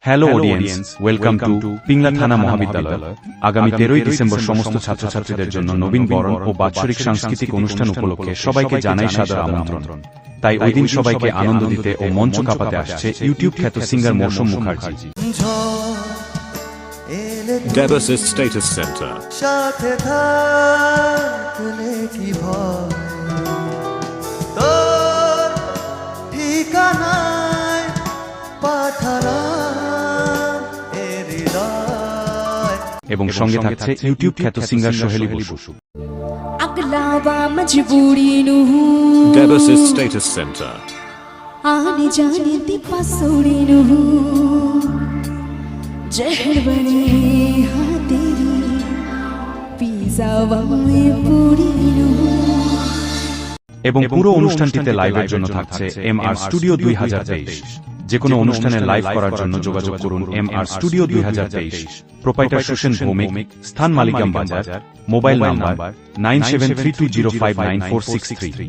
Hello audience, welcome to Pingla থানা মহাবিদ্যালয়। আগামী 13ই ডিসেম্বর সমস্ত ছাত্রছাত্রীদের জন্য নবীন বরণ ও বাৎসরিক সাংস্কৃতিক অনুষ্ঠান উপলক্ষে সবাইকে জানাই সাদর আমন্ত্রণ। তাই ওই দিন সবাইকে আনন্দ দিতে ও মঞ্চ কাঁপাতে আসছে ইউটিউব খ্যাত সিঙ্গার মৌসুম মুখার্জি। Debasis Status Center. সাথে থাকলে কি ভয় তোর ঠিকানায় পাঠালাম এ হৃদয়। এবং সঙ্গে থাকছে ইউটিউব খ্যাত সিঙ্গার সোহেলি বসু। अगलावा मजबूरी नू Debasis Status Center. आने जाने दी पसोड़ी नू जहर बने हाँ तेरी पिज़्ज़ा वाले पूरी नू। এবং পুরো অনুষ্ঠানটিতে লাইভের জন্য থাকছে MR স্টুডিও 2023। যে কোনো অনুষ্ঠানে লাইভ করার জন্য যোগাযোগ করুন MR studio 2023, proprietor Susena Bhowmik, স্থান মালিকাম বাজার, মোবাইল নাম্বার 9732059463।